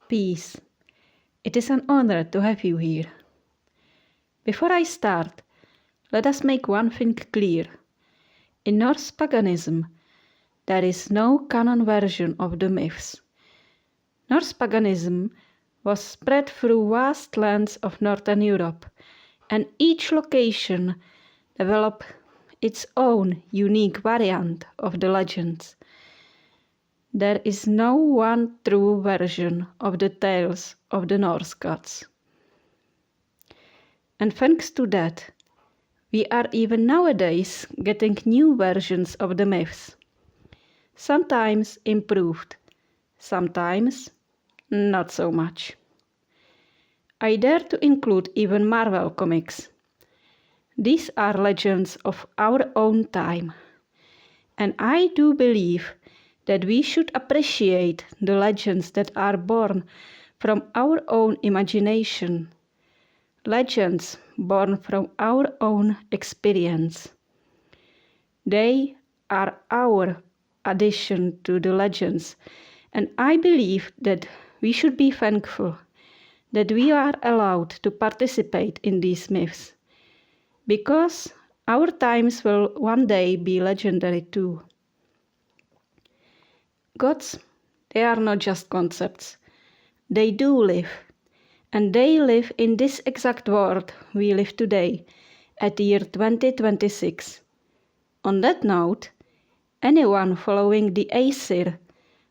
Peace. It is an honor to have you here. Before I start, let us make one thing clear. In Norse paganism, there is no canon version of the myths. Norse paganism was spread through vast lands of Northern Europe, and each location developed its own unique variant of the legends. There is no one true version of the tales of the Norse gods. And thanks to that, we are even nowadays getting new versions of the myths. Sometimes improved, sometimes not so much. I dare to include even Marvel comics. These are legends of our own time, and I do believe that we should appreciate the legends that are born from our own imagination, legends born from our own experience. They are our addition to the legends, and I believe that we should be thankful that we are allowed to participate in these myths, because our times will one day be legendary too. Gods, they are not just concepts. They do live, and they live in this exact world we live today, at the year 2026. On that note, anyone following the Aesir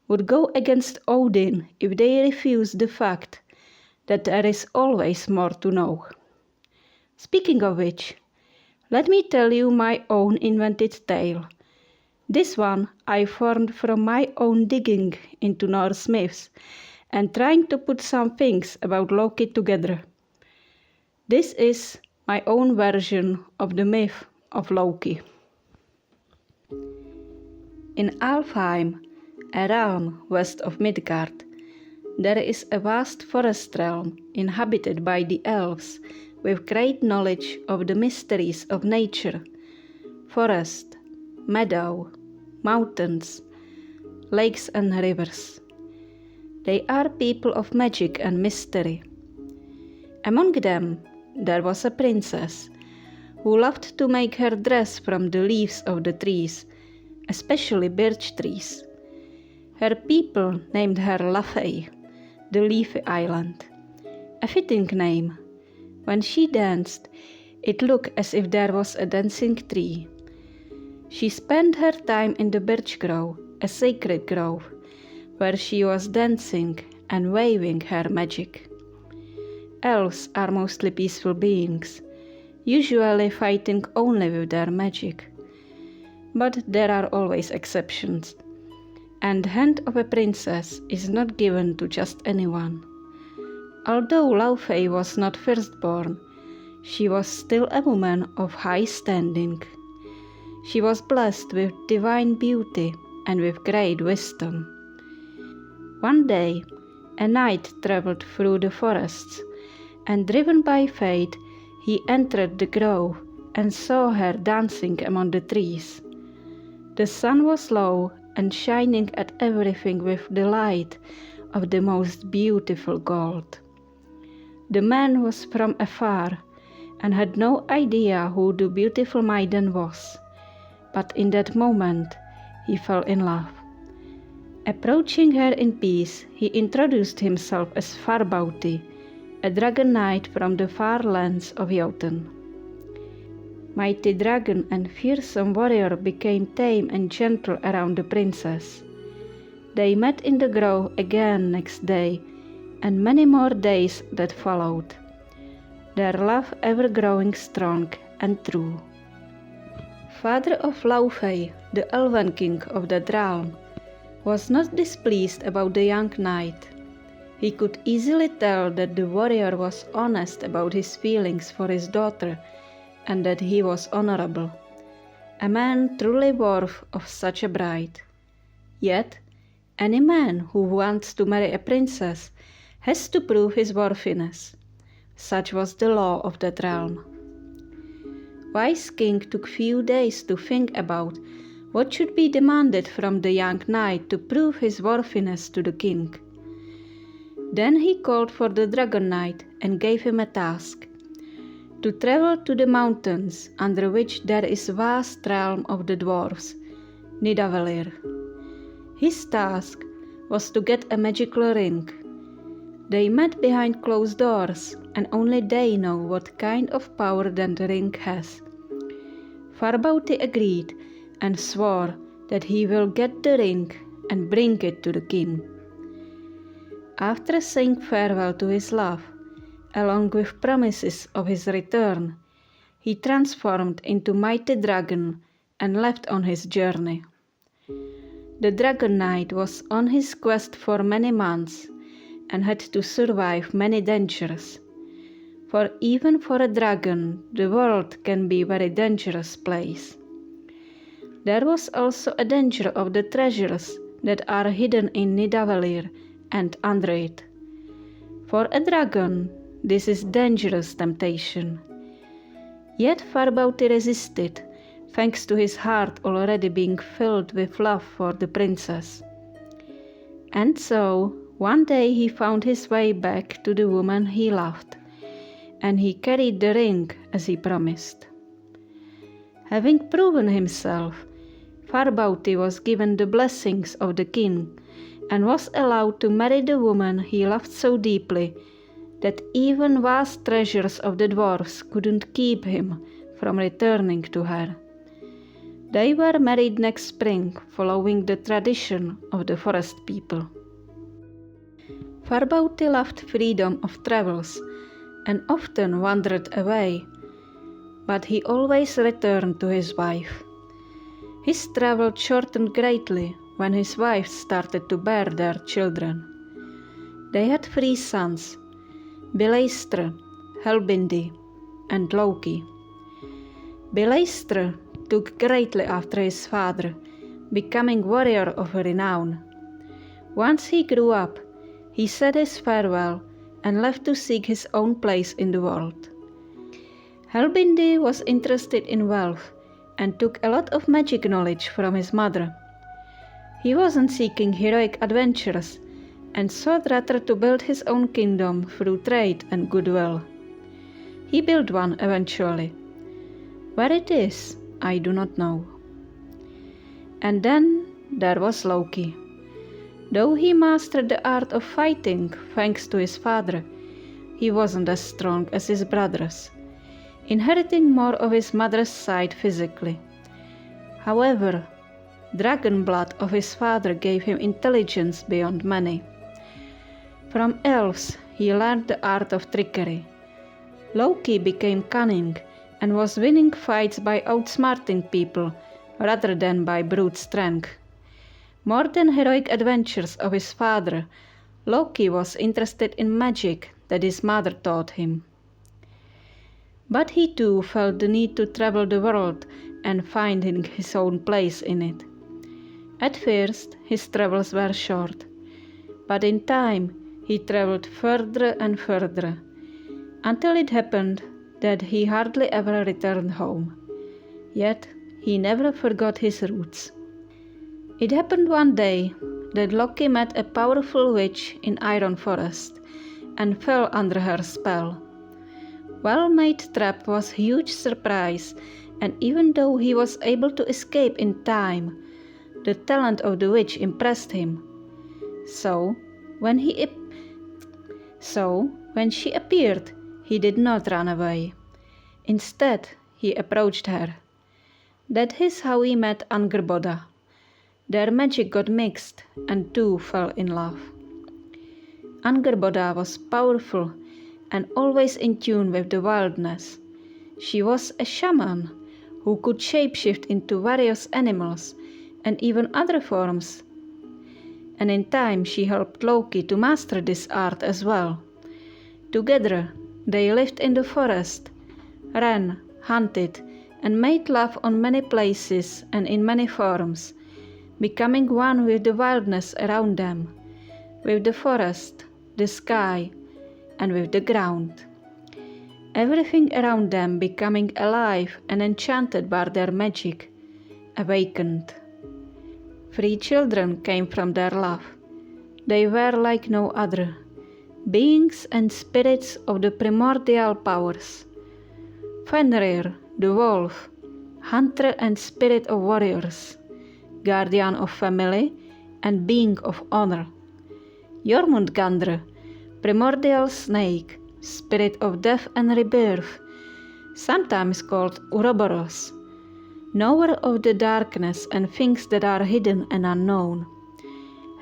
would go against Odin if they refuse the fact that there is always more to know. Speaking of which, let me tell you my own invented tale. This one I formed from my own digging into Norse myths and trying to put some things about Loki together. This is my own version of the myth of Loki. In Alfheim, a realm west of Midgard, there is a vast forest realm inhabited by the elves with great knowledge of the mysteries of nature, forest, meadow, mountains, lakes and rivers. They are people of magic and mystery. Among them there was a princess who loved to make her dress from the leaves of the trees, especially birch trees. Her people named her Laufey, the Leafy Island, a fitting name. When she danced, it looked as if there was a dancing tree. She spent her time in the birch grove, a sacred grove, where she was dancing and waving her magic. Elves are mostly peaceful beings, usually fighting only with their magic. But there are always exceptions, and the hand of a princess is not given to just anyone. Although Laufey was not firstborn, she was still a woman of high standing. She was blessed with divine beauty and with great wisdom. One day, a knight traveled through the forests, and driven by fate, he entered the grove and saw her dancing among the trees. The sun was low and shining at everything with the light of the most beautiful gold. The man was from afar and had no idea who the beautiful maiden was, but in that moment he fell in love. Approaching her in peace, he introduced himself as Farbauti, a dragon knight from the far lands of Jotun. Mighty dragon and fearsome warrior became tame and gentle around the princess. They met in the grove again next day, and many more days that followed, their love ever growing strong and true. Father of Laufey, the elven king of that realm, was not displeased about the young knight. He could easily tell that the warrior was honest about his feelings for his daughter and that he was honorable, a man truly worthy of such a bride. Yet, any man who wants to marry a princess has to prove his worthiness. Such was the law of that realm. Wise king took few days to think about what should be demanded from the young knight to prove his worthiness to the king. Then he called for the Dragon Knight and gave him a task: to travel to the mountains under which there is vast realm of the dwarfs, Nidavellir. His task was to get a magical ring. They met behind closed doors, and only they know what kind of power that ring has. Farbauti agreed and swore that he will get the ring and bring it to the king. After saying farewell to his love, along with promises of his return, he transformed into mighty dragon and left on his journey. The Dragon Knight was on his quest for many months and had to survive many dangers. For even for a dragon, the world can be a very dangerous place. There was also a danger of the treasures that are hidden in Nidavellir and under it. For a dragon, this is dangerous temptation. Yet Farbauti resisted, thanks to his heart already being filled with love for the princess. And so, one day he found his way back to the woman he loved, and he carried the ring as he promised. Having proven himself, Farbauti was given the blessings of the king and was allowed to marry the woman he loved so deeply that even vast treasures of the dwarfs couldn't keep him from returning to her. They were married next spring, following the tradition of the forest people. Farbauti loved freedom of travels and often wandered away, but he always returned to his wife. His travel shortened greatly when his wife started to bear their children. They had 3 sons, Bileistre, Helbindi, and Loki. Bileistre took greatly after his father, becoming warrior of renown. Once he grew up, he said his farewell and left to seek his own place in the world. Helbindi was interested in wealth and took a lot of magic knowledge from his mother. He wasn't seeking heroic adventures and sought rather to build his own kingdom through trade and goodwill. He built one eventually. Where it is, I do not know. And then there was Loki. Though he mastered the art of fighting thanks to his father, he wasn't as strong as his brothers, inheriting more of his mother's side physically. However, dragon blood of his father gave him intelligence beyond many. From elves he learned the art of trickery. Loki became cunning and was winning fights by outsmarting people rather than by brute strength. More than heroic adventures of his father, Loki was interested in magic that his mother taught him. But he too felt the need to travel the world and finding his own place in it. At first, his travels were short, but in time he traveled further and further, until it happened that he hardly ever returned home. Yet he never forgot his roots. It happened one day that Loki met a powerful witch in Iron Forest and fell under her spell. Well-made trap was a huge surprise, and even though he was able to escape in time, the talent of the witch impressed him. So, when she appeared, he did not run away. Instead, he approached her. That is how he met Angerboda. Their magic got mixed, and two fell in love. Angerboda was powerful and always in tune with the wildness. She was a shaman who could shapeshift into various animals and even other forms. And in time she helped Loki to master this art as well. Together they lived in the forest, ran, hunted, and made love on many places and in many forms, becoming one with the wildness around them, with the forest, the sky, and with the ground. Everything around them becoming alive and enchanted by their magic, awakened. 3 children came from their love. They were like no other. beings and spirits of the primordial powers. Fenrir, the wolf, hunter and spirit of warriors, guardian of family and being of honor. Jormungandr, primordial snake, spirit of death and rebirth, sometimes called Ouroboros, knower of the darkness and things that are hidden and unknown.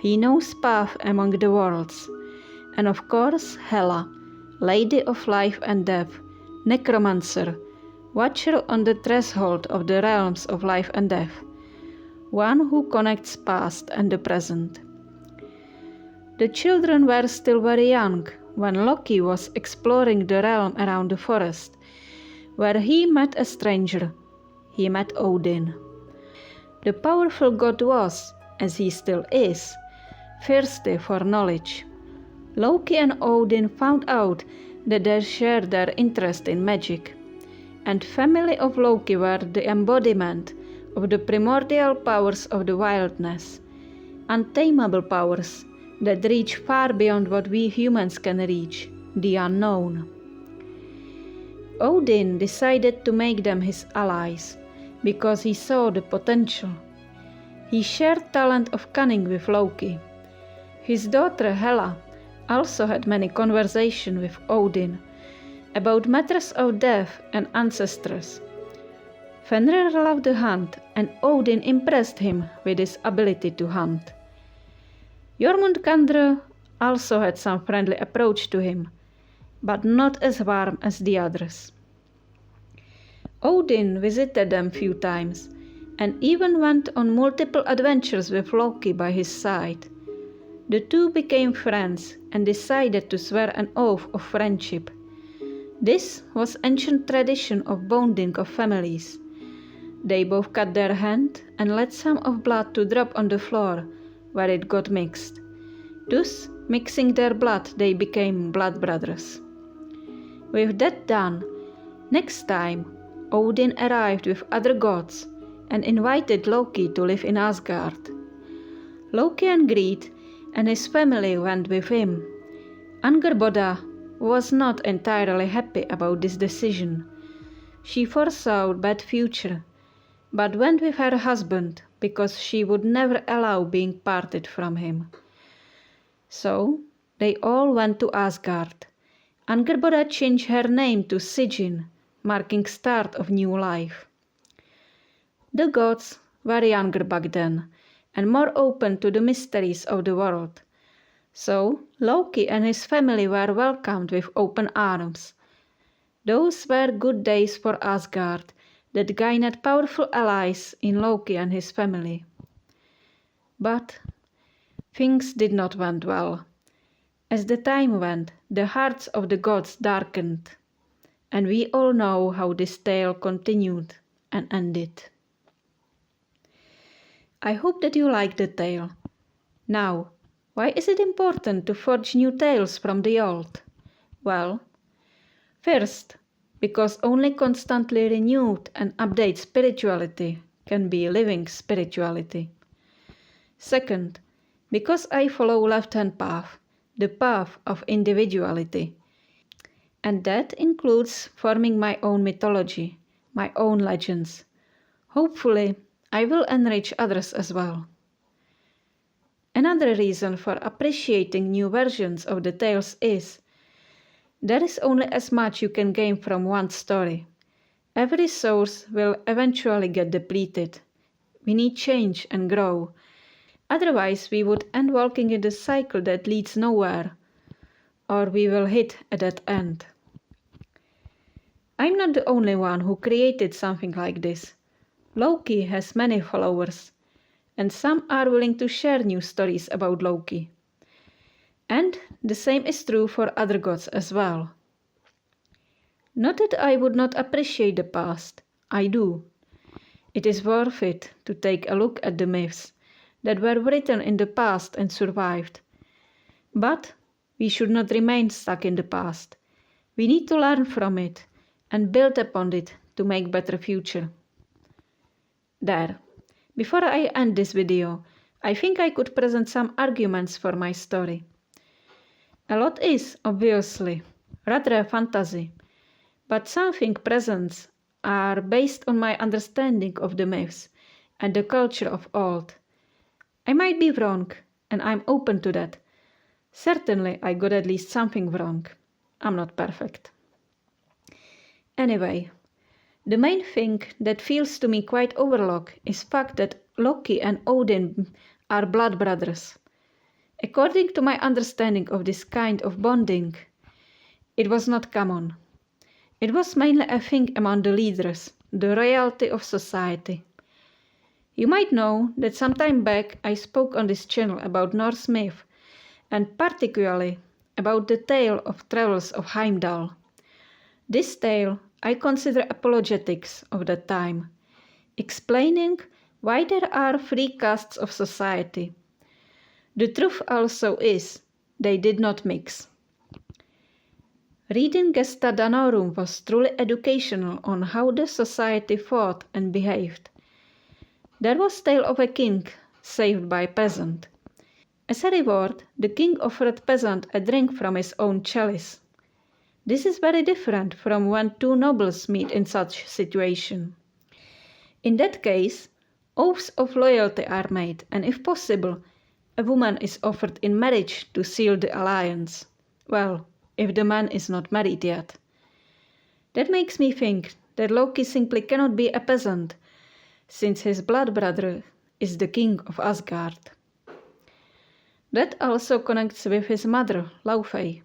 He knows path among the worlds. And of course Hela, lady of life and death, necromancer, watcher on the threshold of the realms of life and death, one who connects past and the present. The children were still very young when Loki was exploring the realm around the forest, where he met a stranger. He met Odin. The powerful god was, as he still is, thirsty for knowledge. Loki and Odin found out that they shared their interest in magic, and family of Loki were the embodiment of the primordial powers of the wildness, untamable powers that reach far beyond what we humans can reach, the unknown. Odin decided to make them his allies because he saw the potential. He shared talent of cunning with Loki. His daughter Hela also had many conversations with Odin about matters of death and ancestors. Fenrir loved to hunt, and Odin impressed him with his ability to hunt. Jormungandr also had some friendly approach to him, but not as warm as the others. Odin visited them few times, and even went on multiple adventures with Loki by his side. The two became friends and decided to swear an oath of friendship. This was ancient tradition of bonding of families. They both cut their hand and let some of blood to drop on the floor, where it got mixed. Thus, mixing their blood, they became blood brothers. With that done, next time Odin arrived with other gods and invited Loki to live in Asgard. Loki agreed, and his family went with him. Angerboda was not entirely happy about this decision. She foresaw a bad future, but went with her husband because she would never allow being parted from him. So they all went to Asgard. Angerboda changed her name to Sigyn, marking start of new life. The gods were younger back then, and more open to the mysteries of the world. So Loki and his family were welcomed with open arms. Those were good days for Asgard that gained powerful allies in Loki and his family. But things did not went well. As the time went, the hearts of the gods darkened, and we all know how this tale continued and ended. I hope that you liked the tale. Now, why is it important to forge new tales from the old? Well, first, because only constantly renewed and updated spirituality can be living spirituality. Second, because I follow left-hand path, the path of individuality. And that includes forming my own mythology, my own legends. Hopefully, I will enrich others as well. Another reason for appreciating new versions of the tales is there is only as much you can gain from one story. Every source will eventually get depleted. We need change and grow. Otherwise, we would end walking in a cycle that leads nowhere, or we will hit a dead end. I'm not the only one who created something like this. Loki has many followers, and some are willing to share new stories about Loki. And the same is true for other gods as well. Not that I would not appreciate the past, I do. It is worth it to take a look at the myths that were written in the past and survived. But we should not remain stuck in the past. We need to learn from it and build upon it to make better future. There. Before I end this video, I think I could present some arguments for my story. A lot is, obviously, rather a fantasy, but something presents are based on my understanding of the myths and the culture of old. I might be wrong, and I'm open to that. Certainly I got at least something wrong. I'm not perfect. Anyway, the main thing that feels to me quite overlooked is fact that Loki and Odin are blood brothers. According to my understanding of this kind of bonding, it was not common. It was mainly a thing among the leaders, the royalty of society. You might know that some time back I spoke on this channel about Norse myth, and particularly about the tale of travels of Heimdall. This tale I consider apologetics of that time, explaining why there are three castes of society. The truth also is, they did not mix. Reading Gesta Danorum was truly educational on how the society thought and behaved. There was tale of a king saved by a peasant. As a reward, the king offered peasant a drink from his own chalice. This is very different from when two nobles meet in such situation. In that case, oaths of loyalty are made, and if possible, a woman is offered in marriage to seal the alliance. Well, if the man is not married yet. That makes me think that Loki simply cannot be a peasant, since his blood brother is the king of Asgard. That also connects with his mother, Laufey.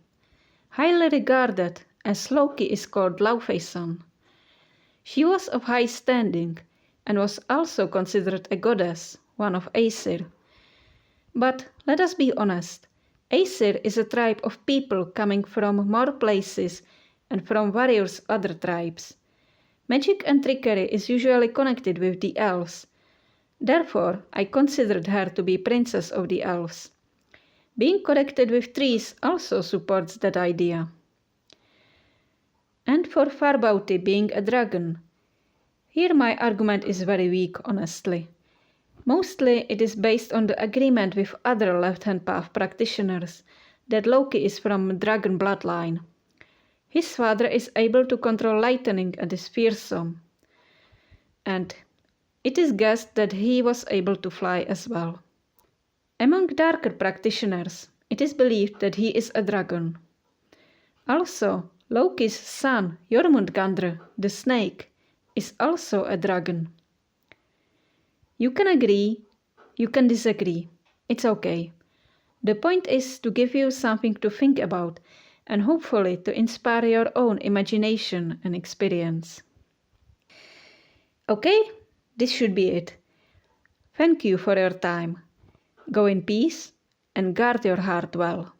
Highly regarded as Loki is called Laufey's son. She was of high standing and was also considered a goddess, one of Aesir. But let us be honest, Aesir is a tribe of people coming from more places and from various other tribes. Magic and trickery is usually connected with the elves. Therefore, I considered her to be princess of the elves. Being connected with trees also supports that idea. And for Farbauti being a dragon. Here my argument is very weak, honestly. Mostly it is based on the agreement with other left-hand path practitioners that Loki is from dragon bloodline. His father is able to control lightning and is fearsome. And it is guessed that he was able to fly as well. Among darker practitioners, it is believed that he is a dragon. Also, Loki's son, Jormungandr, the snake, is also a dragon. You can agree, you can disagree. It's okay. The point is to give you something to think about and hopefully to inspire your own imagination and experience. Okay, this should be it. Thank you for your time. Go in peace and guard your heart well.